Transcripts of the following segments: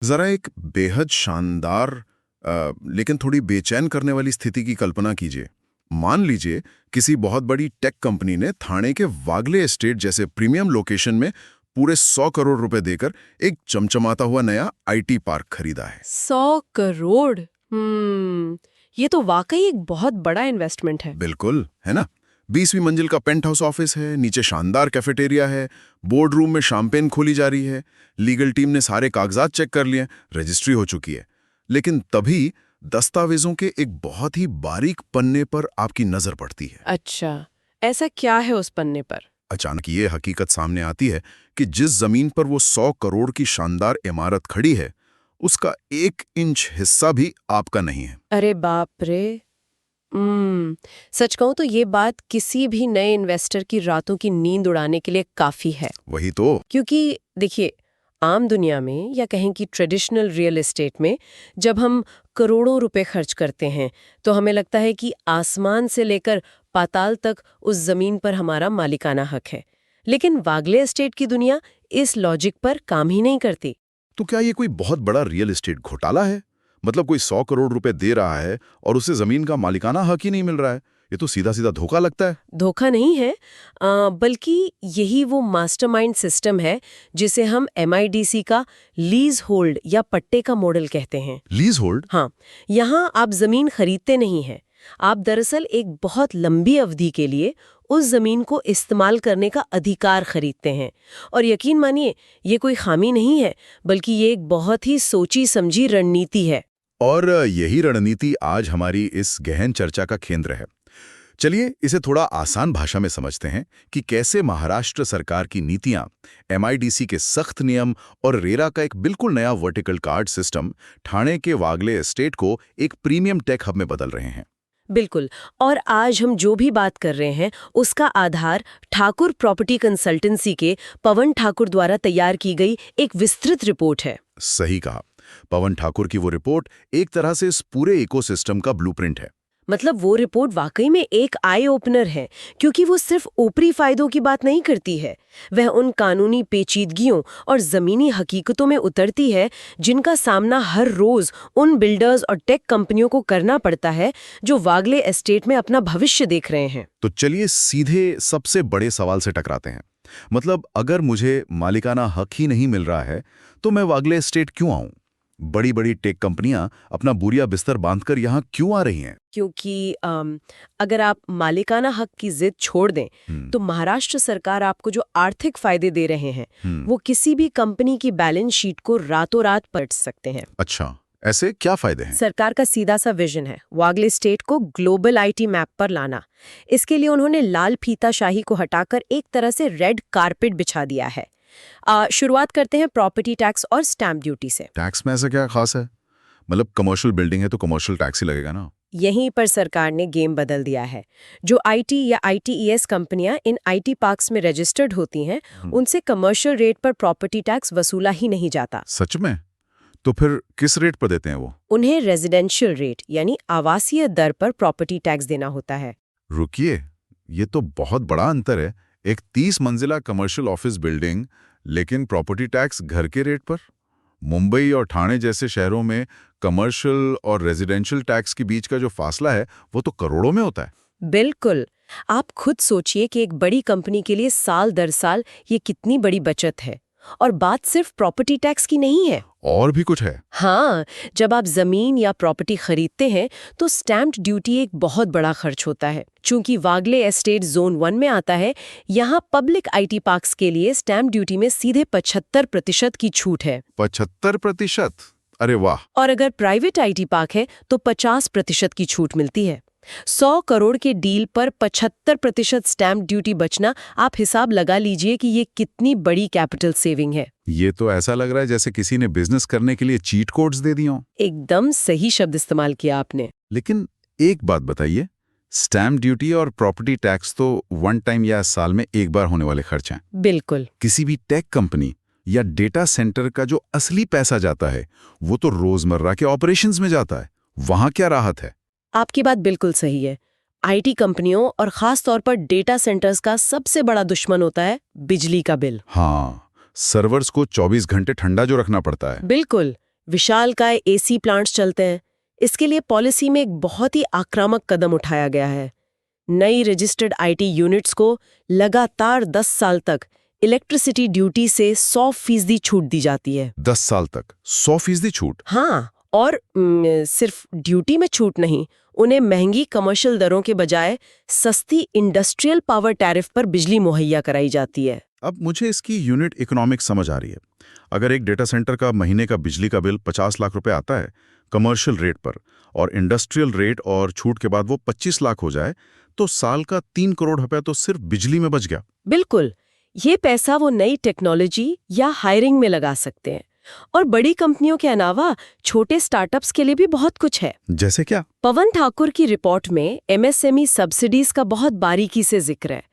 जरा एक बेहद शानदार लेकिन थोड़ी बेचैन करने वाली स्थिति की कल्पना कीजिए। मान लीजिए किसी बहुत बड़ी टेक कंपनी ने थाने के वागले एस्टेट जैसे प्रीमियम लोकेशन में पूरे 100 करोड़ रुपए देकर एक चमचमाता हुआ नया आईटी पार्क खरीदा है। 100 करोड़। ये तो वाकई एक बहुत बड़ा इन्वेस्टमेंट है। बिल्कुल, है ना। 20वीं मंजिल का पेंट हाउस ऑफिस है, नीचे शानदार कैफेटेरिया है, बोर्ड रूम में शैंपेन खोली जा रही है, लीगल टीम ने सारे कागजात चेक कर लिए, रजिस्ट्री हो चुकी है। लेकिन तभी दस्तावेजों के एक बहुत ही बारीक पन्ने पर आपकी नजर पड़ती है। अच्छा, ऐसा क्या है उस पन्ने पर? अचानक ये हकीकत सामने आती है कि जिस जमीन पर वो 100 करोड़ की शानदार इमारत खड़ी है, उसका 1 इंच हिस्सा भी आपका नहीं है। अरे बाप रे। सच कहूं तो ये बात किसी भी नए इन्वेस्टर की रातों की नींद उड़ाने के लिए काफी है। वही तो। क्योंकि देखिए, आम दुनिया में या कहें कि ट्रेडिशनल रियल एस्टेट में जब हम करोड़ों रुपए खर्च करते हैं तो हमें लगता है कि आसमान से लेकर पाताल तक उस जमीन पर हमारा मालिकाना हक है। लेकिन वागले एस्टेट की दुनिया इस लॉजिक पर काम ही नहीं करती। तो क्या ये कोई बहुत बड़ा रियल एस्टेट घोटाला है? मतलब कोई 100 करोड़ रुपए दे रहा है और उसे जमीन का मालिकाना हक ही नहीं मिल रहा है। ये तो सीधा सीधा धोखा लगता है। धोखा नहीं है, बल्कि यही वो मास्टरमाइंड सिस्टम है जिसे हम एमआईडीसी का लीज होल्ड या पट्टे का मॉडल कहते हैं। Lease hold? हाँ, यहाँ आप जमीन खरीदते नहीं हैं। आप दरअसल एक बहुत लंबी अवधि के लिए उस जमीन को इस्तेमाल करने का अधिकार खरीदते हैं। और यकीन मानिए, ये कोई खामी नहीं है, बल्कि ये एक बहुत ही सोची समझी रणनीति है। और यही रणनीति आज हमारी इस गहन चर्चा का केंद्र है। चलिए इसे थोड़ा आसान भाषा में समझते हैं कि कैसे महाराष्ट्र सरकार की नीतियां, एमआईडीसी के सख्त नियम और रेरा का एक बिल्कुल नया वर्टिकल कार्ड सिस्टम ठाणे के वागले एस्टेट को एक प्रीमियम टेक हब में बदल रहे हैं। बिल्कुल। और आज हम जो भी बात कर रहे हैं उसका आधार ठाकुर प्रॉपर्टी कंसल्टेंसी के पवन ठाकुर द्वारा तैयार की गई एक विस्तृत रिपोर्ट है। सही कहा। पवन ठाकुर की वो रिपोर्ट एक तरह से इस पूरे इकोसिस्टम का ब्लूप्रिंट है। मतलब वो रिपोर्ट वाकई में एक आई ओपनर है, क्योंकि वो सिर्फ ऊपरी फायदों की बात नहीं करती है। वह उन कानूनी पेचीदगियों और जमीनी हकीकतों में उतरती है जिनका सामना हर रोज उन बिल्डर्स और टेक कंपनियों को करना पड़ता है जो वागले एस्टेट में अपना भविष्य देख रहे हैं। तो चलिए सीधे सबसे बड़े सवाल से टकराते हैं। मतलब अगर मुझे मालिकाना हक ही नहीं मिल रहा है तो मैं वागले एस्टेट क्यों आऊं? बड़ी बड़ी टेक कंपनियां अपना बोरिया बिस्तर बांधकर यहाँ क्यों आ रही हैं? क्योंकि अगर आप मालिकाना हक की जिद छोड़ दें तो महाराष्ट्र सरकार आपको जो आर्थिक फायदे दे रहे हैं वो किसी भी कंपनी की बैलेंस शीट को रातों रात पलट सकते हैं। अच्छा, ऐसे क्या फायदे हैं? सरकार का सीधा सा विजन है वागले स्टेट को ग्लोबल आईटी मैप पर लाना। इसके लिए उन्होंने लाल फीताशाही को हटाकर एक तरह से रेड कारपेट बिछा दिया है। शुरुआत करते हैं प्रॉपर्टी टैक्स और स्टैम्प ड्यूटी से। टैक्स में ऐसा क्या खास है? मतलब कमर्शियल बिल्डिंग है तो कमर्शियल टैक्स ही लगेगा ना? यहीं पर सरकार ने गेम बदल दिया है। जो आईटी या आईटीईएस कंपनियां इन आईटी पार्क्स में रजिस्टर्ड होती हैं, उनसे कमर्शियल रेट पर प्रॉपर्टी टैक्स वसूला ही नहीं जाता। सच में? तो फिर किस रेट पर देते हैं वो? उन्हें रेजिडेंशियल रेट यानी आवासीय दर पर प्रॉपर्टी टैक्स देना होता है। रुकिए, ये तो बहुत बड़ा अंतर है। एक 30 मंजिला कमर्शियल ऑफिस बिल्डिंग, लेकिन प्रॉपर्टी टैक्स घर के रेट पर। मुंबई और ठाणे जैसे शहरों में कमर्शियल और रेजिडेंशियल टैक्स के बीच का जो फासला है वो तो करोड़ों में होता है। बिल्कुल। आप खुद सोचिए कि एक बड़ी कंपनी के लिए साल दर साल ये कितनी बड़ी बचत है। और बात सिर्फ प्रॉपर्टी टैक्स की नहीं है, और भी कुछ है। हाँ, जब आप जमीन या प्रॉपर्टी खरीदते हैं तो स्टैम्प ड्यूटी एक बहुत बड़ा खर्च होता है। चूंकि वागले एस्टेट जोन 1 में आता है, यहाँ पब्लिक आईटी पार्क्स के लिए स्टैम्प ड्यूटी में सीधे 75% की छूट है। 75%? अरे वाह! और अगर प्राइवेट आईटी पार्क है तो 50% की छूट मिलती है। 100 करोड़ के डील पर 75% स्टैम्प ड्यूटी बचना, आप हिसाब लगा लीजिए कि ये कितनी बड़ी कैपिटल सेविंग है। ये तो ऐसा लग रहा है जैसे किसी ने बिजनेस करने के लिए चीट कोड्स दे दिए हों। एकदम सही शब्द इस्तेमाल किया आपने। लेकिन एक बात बताइए, स्टैम्प ड्यूटी और प्रॉपर्टी टैक्स तो वन टाइम या साल में एक बार होने वाले खर्च हैं। बिल्कुल। किसी भी टेक कंपनी या डेटा सेंटर का जो असली पैसा जाता है वो तो रोजमर्रा के ऑपरेशंस में जाता है। वहां क्या राहत है? आपकी बात बिल्कुल सही है। आईटी कंपनियों और खास तौर पर डेटा सेंटर्स का सबसे बड़ा दुश्मन होता है बिजली का बिल। हाँ, सर्वर्स को 24 घंटे ठंडा जो रखना पड़ता है। बिल्कुल। विशालकाय एसी प्लांट्स चलते हैं। इसके लिए पॉलिसी में एक बहुत ही आक्रामक कदम उठाया गया है। नई रजिस्टर्ड आईटी यूनिट्स को लगातार 10 साल तक इलेक्ट्रिसिटी ड्यूटी से 100% छूट दी जाती है। 10 साल तक 100% छूट? हाँ, और सिर्फ ड्यूटी में छूट नहीं, उन्हें महंगी कमर्शियल दरों के बजाय सस्ती इंडस्ट्रियल पावर टैरिफ पर बिजली मुहैया कराई जाती है। अब मुझे इसकी यूनिट इकोनॉमिक्स समझ आ रही है। अगर एक डेटा सेंटर का महीने का बिजली का बिल 50 लाख रुपए आता है कमर्शियल रेट पर, और इंडस्ट्रियल रेट और छूट के बाद वो 25 लाख हो जाए, तो साल का 3 करोड़ रुपए तो सिर्फ बिजली में बच गया। बिल्कुल, ये पैसा वो नई टेक्नोलॉजी या हायरिंग में लगा सकते हैं। और बड़ी कंपनियों के अलावा छोटे स्टार्टअप्स के लिए भी बहुत कुछ है। जैसे क्या? पवन ठाकुर की रिपोर्ट में एमएसएमई सब्सिडीज का बहुत बारीकी से जिक्र है।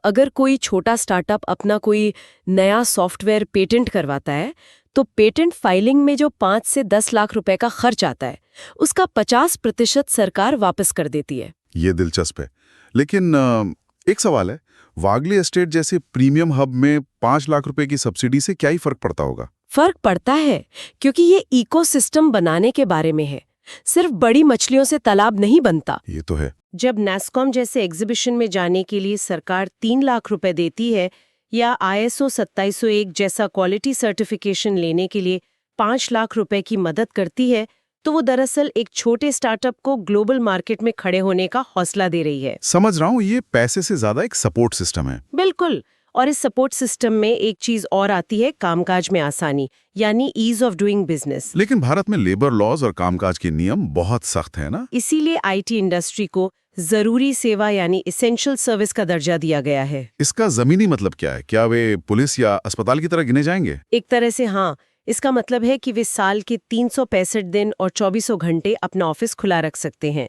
अगर कोई छोटा स्टार्टअप अपना कोई नया सॉफ्टवेयर पेटेंट करवाता है, तो पेटेंट फाइलिंग में जो 5 से 10 लाख रुपए का खर्च आता है, उसका 50% सरकार वापस कर देती है। ये दिलचस्प है। लेकिन एक सवाल है, वागले एस्टेट जैसे प्रीमियम हब में 5 लाख रुपए की सब्सिडी से क्या ही फर्क पड़ता होगा? फर्क पड़ता है, क्योंकि ये इकोसिस्टम बनाने के बारे में है। सिर्फ बड़ी मछलियों से तालाब नहीं बनता। ये तो है। जब नेस्कॉम जैसे एग्जीबिशन में जाने के लिए सरकार 3 लाख रुपए देती है, या ISO 2701 जैसा क्वालिटी सर्टिफिकेशन लेने के लिए 5 लाख रुपए की मदद करती है, तो वो दरअसल एक छोटे स्टार्टअप को ग्लोबल मार्केट में खड़े होने का हौसला दे रही है। समझ रहा हूँ, ये पैसे से ज्यादा एक सपोर्ट सिस्टम है। बिल्कुल। और इस सपोर्ट सिस्टम में एक चीज और आती है, कामकाज में आसानी, यानी ईज ऑफ डूइंग बिजनेस। लेकिन भारत में लेबर लॉज और कामकाज के नियम बहुत सख्त है ना? इसीलिए आईटी इंडस्ट्री को जरूरी सेवा यानी एसेंशियल सर्विस का दर्जा दिया गया है। इसका जमीनी मतलब क्या है? क्या वे पुलिस या अस्पताल की तरह गिने जाएंगे? एक तरह से हाँ। इसका मतलब है कि वे साल के 365 दिन और 24 घंटे अपना ऑफिस खुला रख सकते हैं।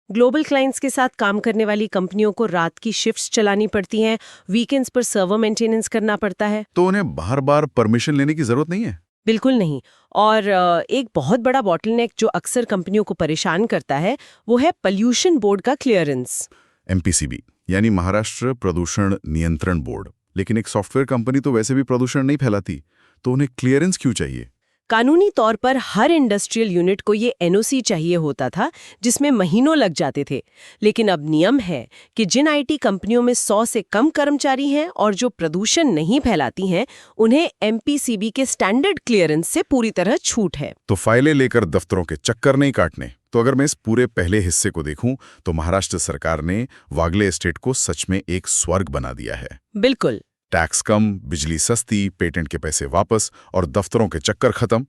ग्लोबल क्लाइंट्स के साथ काम करने वाली कंपनियों को रात की शिफ्ट्स चलानी पड़ती हैं, वीकेंड्स पर सर्वर मेंटेनेंस करना पड़ता है। तो उन्हें बार-बार परमिशन लेने की जरूरत नहीं है? बिल्कुल नहीं। और एक बहुत बड़ा बॉटलनेक जो अक्सर कंपनियों को परेशान करता है, वो है पोल्यूशन बोर्ड का क्लियरेंस। MPCB यानी महाराष्ट्र प्रदूषण नियंत्रण बोर्ड। लेकिन एक सॉफ्टवेयर कंपनी तो वैसे भी प्रदूषण नहीं फैलाती, तो उन्हें क्लियरेंस क्यों चाहिए? कानूनी तौर पर हर इंडस्ट्रियल यूनिट को ये NOC चाहिए होता था, जिसमें महीनों लग जाते थे। लेकिन अब नियम है कि जिन आईटी कंपनियों में 100 से कम कर्मचारी हैं और जो प्रदूषण नहीं फैलाती हैं, उन्हें MPCB के स्टैंडर्ड क्लियरेंस से पूरी तरह छूट है। तो फाइलें लेकर दफ्तरों के चक्कर नहीं काटने। तो अगर मैं इस पूरे पहले हिस्से को देखूं, तो महाराष्ट्र सरकार ने वागले एस्टेट को सच में एक स्वर्ग बना दिया है। बिल्कुल। टैक्स कम, बिजली सस्ती, पेटेंट के पैसे वापस और दफ्तरों के चक्कर खत्म।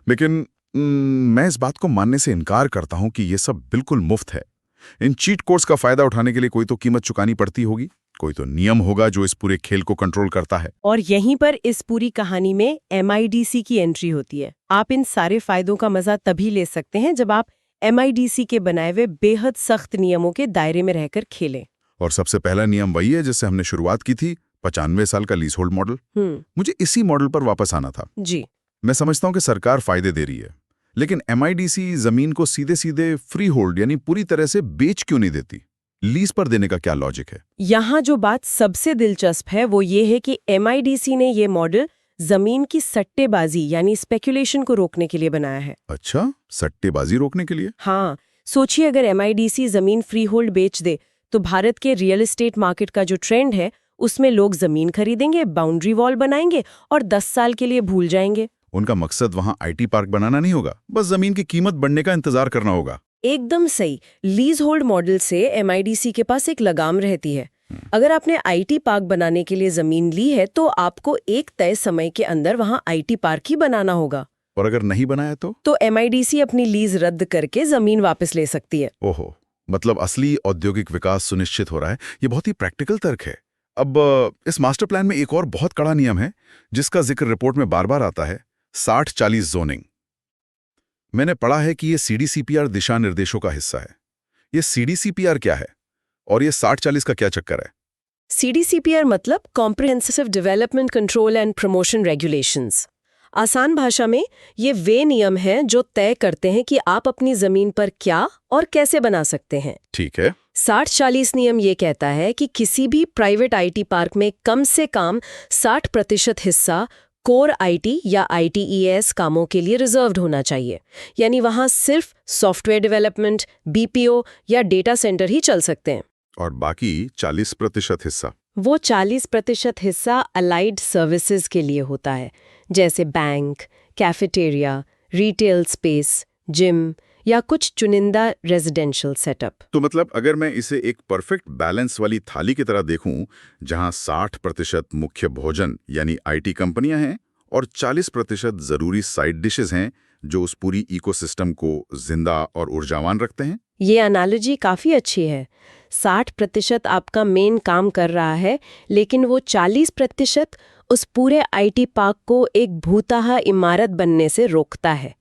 लेकिन मैं इस बात को मानने से इनकार करता हूं कि ये सब बिल्कुल मुफ्त है। इन चीट कोड्स का फायदा उठाने के लिए कोई तो कीमत चुकानी पड़ती होगी, कोई तो नियम होगा जो इस पूरे खेल को कंट्रोल करता है। और यहीं पर इस पूरी कहानी में MIDC की एंट्री होती है। आप इन सारे फायदों का मजा तभी ले सकते हैं जब आप MIDC के बनाए हुए बेहद सख्त नियमों के दायरे में रहकर खेलें। और सबसे पहला नियम वही है जिससे हमने शुरुआत की थी, 95 साल का लीज होल्ड मॉडल। मुझे इसी मॉडल पर वापस आना था। जी। मैं समझता हूं कि सरकार फायदे दे रही है, लेकिन MIDC जमीन को सीधे सीधे फ्री होल्ड यानी पूरी तरह से बेच क्यों नहीं देती? लीज पर देने का क्या लॉजिक है? यहाँ जो बात सबसे दिलचस्प है वो ये है कि MIDC ने ये मॉडल जमीन की सट्टेबाजी यानी स्पेकुलेशन को रोकने के लिए बनाया है। अच्छा, सट्टेबाजी रोकने के लिए? हाँ, सोचिए अगर MIDC जमीन फ्री होल्ड बेच दे, तो भारत के रियल एस्टेट मार्केट का जो ट्रेंड है, उसमें लोग जमीन खरीदेंगे, बाउंड्री वॉल बनाएंगे और 10 साल के लिए भूल जाएंगे। उनका मकसद वहां IT पार्क बनाना नहीं होगा, बस जमीन की कीमत बढ़ने का इंतजार करना होगा। एकदम सही। लीज होल्ड मॉडल से MIDC के पास एक लगाम रहती है। अगर आपने IT पार्क बनाने के लिए जमीन ली है, तो आपको एक तय समय के अंदर वहां IT पार्क ही बनाना होगा। और अगर नहीं बनाया तो MIDC अपनी लीज रद्द करके जमीन वापस ले सकती है। ओहो, मतलब असली औद्योगिक विकास सुनिश्चित हो रहा है। ये बहुत ही प्रैक्टिकल तर्क है। अब इस मास्टर प्लान में एक और बहुत कड़ा नियम है जिसका जिक्र रिपोर्ट में बार बार आता है, 60-40 जोनिंग। मैंने पढ़ा है कि ये CDCPR दिशा निर्देशों का हिस्सा है। ये CDCPR क्या है और ये 60-40 का क्या चक्कर है? CDCPR मतलब comprehensive development control and promotion regulations. आसान भाषा में ये वे नियम हैं जो तय करते हैं कि आप अपनी जमीन पर क्या और कैसे बना सकते हैं। ठीक है। 60-40 नियम ये कहता है कि किसी भी प्राइवेट IT पार्क में कम से कम 60% हिस्सा कोर आईटी या आईटीईएस कामों के लिए रिजर्व्ड होना चाहिए, यानी वहां सिर्फ सॉफ्टवेयर डेवलपमेंट, बीपीओ या डेटा सेंटर ही चल सकते हैं। और बाकी 40% हिस्सा? वो 40% हिस्सा अलाइड सर्विसेज के लिए होता है, जैसे bank, cafeteria, retail space, gym या कुछ चुनिंदा रेजिडेंशियल सेटअप। तो मतलब अगर मैं इसे एक परफेक्ट बैलेंस वाली थाली की तरह देखूं, जहां 60% मुख्य भोजन यानी आईटी कंपनियां हैं और 40% जरूरी साइड डिशेस हैं जो उस पूरी इकोसिस्टम को जिंदा और ऊर्जावान रखते हैं। ये एनालॉजी काफी अच्छी है। 60% आपका मेन काम कर रहा है, लेकिन वो 40% उस पूरे आईटी पार्क को एक भूतहा इमारत बनने से रोकता है।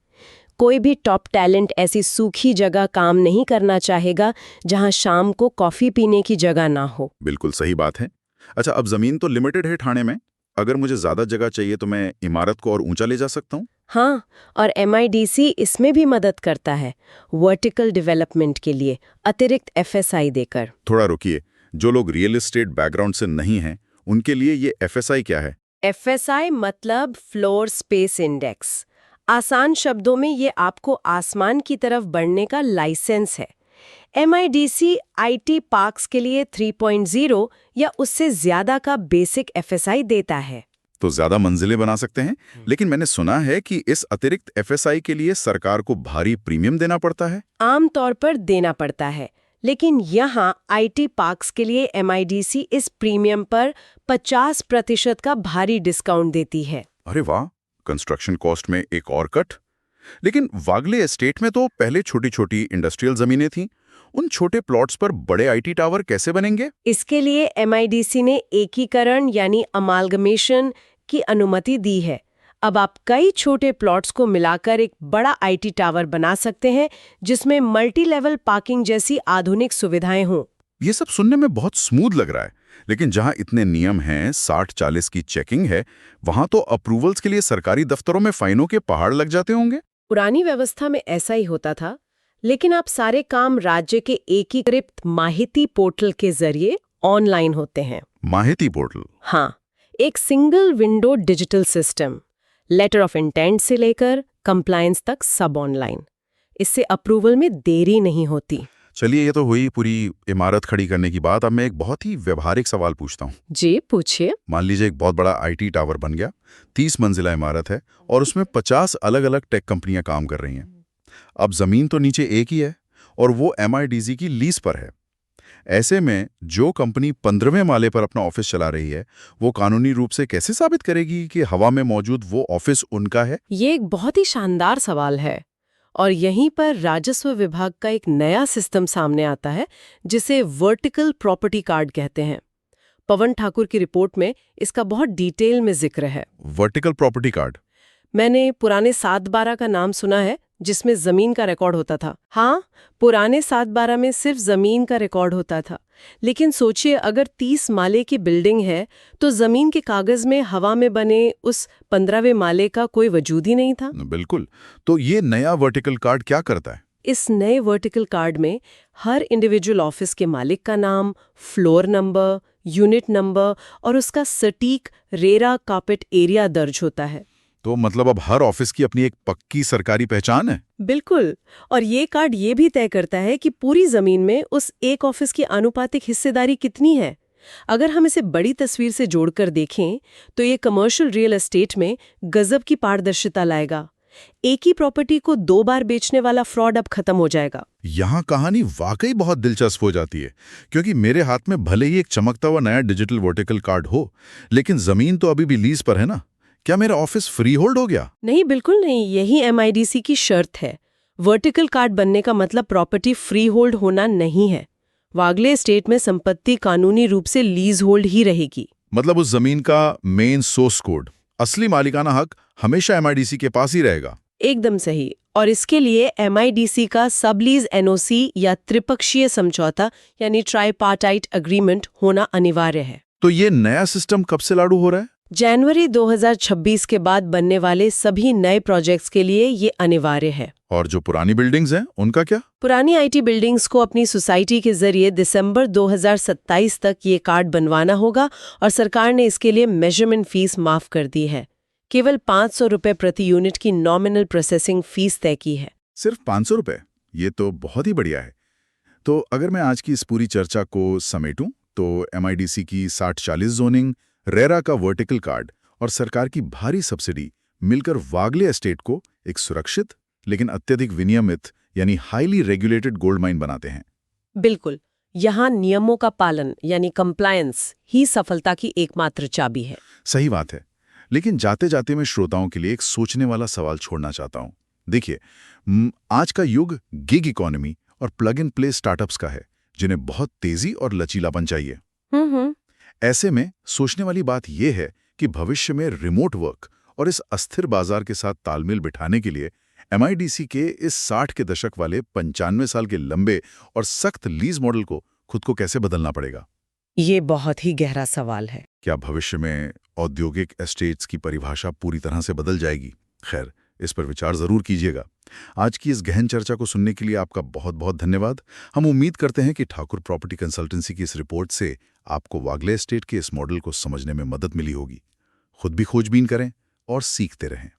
कोई भी टॉप टैलेंट ऐसी सूखी जगह काम नहीं करना चाहेगा जहां शाम को कॉफी पीने की जगह ना हो। बिल्कुल सही बात है। अच्छा, अब जमीन तो लिमिटेड है ठाणे में, अगर मुझे ज्यादा जगह चाहिए तो मैं इमारत को और ऊंचा ले जा सकता हूँ? हाँ, और एमआईडीसी इसमें भी मदद करता है, वर्टिकल डेवलपमेंट के लिए अतिरिक्त एफएसआई देकर। थोड़ा रुकिए, जो लोग रियल एस्टेट बैकग्राउंड से नहीं हैं, उनके लिए ये एफएसआई क्या है? एफएसआई मतलब फ्लोर स्पेस इंडेक्स। आसान शब्दों में ये आपको आसमान की तरफ बढ़ने का लाइसेंस है। एमआईडीसी आईटी पार्क्स के लिए 3.0 या उससे ज्यादा का बेसिक एफएसआई देता है। तो ज्यादा मंजिलें बना सकते हैं, लेकिन मैंने सुना है कि इस अतिरिक्त एफएसआई के लिए सरकार को भारी प्रीमियम देना पड़ता है। आमतौर पर देना पड़ता है, लेकिन यहाँ आईटी पार्क्स के लिए एमआईडीसी इस प्रीमियम पर 50% का भारी डिस्काउंट देती है। अरे वाह, कंस्ट्रक्शन कॉस्ट में एक और कट। लेकिन वागले एस्टेट में तो पहले छोटी छोटी इंडस्ट्रियल जमीनें थीं, उन छोटे प्लॉट्स पर बड़े आईटी टावर कैसे बनेंगे? इसके लिए एमआईडीसी ने एकीकरण यानी अमालगमेशन की अनुमति दी है। अब आप कई छोटे प्लॉट्स को मिलाकर एक बड़ा आईटी टावर बना सकते हैं, जिसमें मल्टी लेवल पार्किंग जैसी आधुनिक सुविधाएं हों। ये सब सुनने में बहुत स्मूथ लग रहा है, लेकिन जहां इतने नियम हैं, 60-40 की चेकिंग है, वहां तो अप्रूवल्स के लिए सरकारी दफ्तरों में फाइनों के पहाड़ लग जाते होंगे। पुरानी व्यवस्था में ऐसा ही होता था, लेकिन अब सारे काम राज्य के एकीकृत माहिती पोर्टल के जरिए ऑनलाइन होते हैं। माहिती पोर्टल? हाँ, एक single window digital system, letter of intent से लेकर कंप्लायंस तक सब ऑनलाइन। इससे अप्रूवल में देरी नहीं होती। चलिए, ये तो हुई पूरी इमारत खड़ी करने की बात। अब मैं एक बहुत ही व्यवहारिक सवाल पूछता हूँ। जी, पूछिए। मान लीजिए एक बहुत बड़ा आईटी टावर बन गया, 30 मंजिला इमारत है और उसमें 50 अलग अलग टेक कंपनियां काम कर रही हैं। अब जमीन तो नीचे एक ही है और वो एमआईडीसी की लीज पर है। ऐसे में जो कंपनी 15वें माले पर अपना ऑफिस चला रही है, वो कानूनी रूप से कैसे साबित करेगी कि हवा में मौजूद वो ऑफिस उनका है? ये एक बहुत ही शानदार सवाल है, और यहीं पर राजस्व विभाग का एक नया सिस्टम सामने आता है, जिसे वर्टिकल प्रॉपर्टी कार्ड कहते हैं। पवन ठाकुर की रिपोर्ट में इसका बहुत डिटेल में जिक्र है। Vertical property card? मैंने पुराने 7/12 का नाम सुना है, जिसमें जमीन का रिकॉर्ड होता था। हाँ, पुराने 7/12 में सिर्फ जमीन का रिकॉर्ड होता था। लेकिन सोचिए, अगर 30 माले की बिल्डिंग है, तो जमीन के कागज में हवा में बने उस 15वें माले का कोई वजूद ही नहीं था। बिल्कुल। तो ये नया वर्टिकल कार्ड क्या करता है? इस नए वर्टिकल कार्ड में हर इंडिविजुअल ऑफिस के मालिक का नाम, फ्लोर नंबर, यूनिट नंबर और उसका सटीक रेरा कार्पेट एरिया दर्ज होता है। तो मतलब अब हर ऑफिस की अपनी एक पक्की सरकारी पहचान है? बिल्कुल। और ये कार्ड ये भी तय करता है कि पूरी जमीन में उस एक ऑफिस की आनुपातिक हिस्सेदारी कितनी है। अगर हम इसे बड़ी तस्वीर से जोड़कर देखें, तो ये कमर्शियल रियल एस्टेट में गजब की पारदर्शिता लाएगा। एक ही प्रॉपर्टी को 2 बार बेचने वाला फ्रॉड अब खत्म हो जाएगा। यहाँ कहानी वाकई बहुत दिलचस्प हो जाती है, क्योंकि मेरे हाथ में भले ही एक चमकता हुआ नया डिजिटल वर्टिकल कार्ड हो, लेकिन जमीन तो अभी भी लीज पर है ना। क्या मेरा ऑफिस फ्री होल्ड हो गया? नहीं, बिल्कुल नहीं। यही एमआईडीसी की शर्त है। वर्टिकल कार्ड बनने का मतलब प्रॉपर्टी फ्री होल्ड होना नहीं है। वागले एस्टेट में संपत्ति कानूनी रूप से लीज होल्ड ही रहेगी। मतलब उस जमीन का मेन सोर्स कोड, असली मालिकाना हक हमेशा एमआईडीसी के पास ही रहेगा? एकदम सही। और इसके लिए एमआईडीसी का सबलीज एनओसी या त्रिपक्षीय समझौता यानी ट्राइपार्टाइट एग्रीमेंट होना अनिवार्य है। तो ये नया सिस्टम कब से लागू हो रहा है? जनवरी 2026 के बाद बनने वाले सभी नए प्रोजेक्ट्स के लिए ये अनिवार्य है। और जो पुरानी बिल्डिंग्स हैं, उनका क्या? पुरानी आईटी बिल्डिंग्स को अपनी सोसाइटी के जरिए दिसंबर 2027 तक ये कार्ड बनवाना होगा और सरकार ने इसके लिए मेजरमेंट फीस माफ कर दी है। केवल 500 रुपए प्रति यूनिट की नॉमिनल प्रोसेसिंग फीस तय की है। सिर्फ 500 रुपए? ये तो बहुत ही बढ़िया है। तो अगर मैं आज की इस पूरी चर्चा को समेटूं, तो एमआईडीसी की 60-40 जोनिंग, रेरा का वर्टिकल कार्ड और सरकार की भारी सब्सिडी मिलकर वागले एस्टेट को एक सुरक्षित लेकिन अत्यधिक विनियमित यानी हाईली रेगुलेटेड गोल्ड माइन बनाते हैं। बिल्कुल, यहाँ नियमों का पालन यानी कंप्लायंस ही सफलता की एकमात्र चाबी है। सही बात है। लेकिन जाते जाते मैं श्रोताओं के लिए एक सोचने वाला सवाल छोड़ना चाहता हूं। देखिए, आज का युग गिग इकोनॉमी और प्लग इन प्ले स्टार्टअप्स का है, जिन्हें बहुत तेजी और लचीलापन चाहिए। ऐसे में सोचने वाली बात यह है कि भविष्य में रिमोट वर्क और इस अस्थिर बाजार के साथ तालमेल बिठाने के लिए एमआईडीसी के इस 60 के दशक वाले 95 साल के लंबे और सख्त लीज मॉडल को खुद को कैसे बदलना पड़ेगा? ये बहुत ही गहरा सवाल है। क्या भविष्य में औद्योगिक एस्टेट्स की परिभाषा पूरी तरह से बदल जाएगी? खैर, इस पर विचार जरूर कीजिएगा। आज की इस गहन चर्चा को सुनने के लिए आपका बहुत बहुत धन्यवाद। हम उम्मीद करते हैं कि ठाकुर प्रॉपर्टी कंसल्टेंसी की इस रिपोर्ट से आपको वागले एस्टेट के इस मॉडल को समझने में मदद मिली होगी। खुद भी खोजबीन करें और सीखते रहें।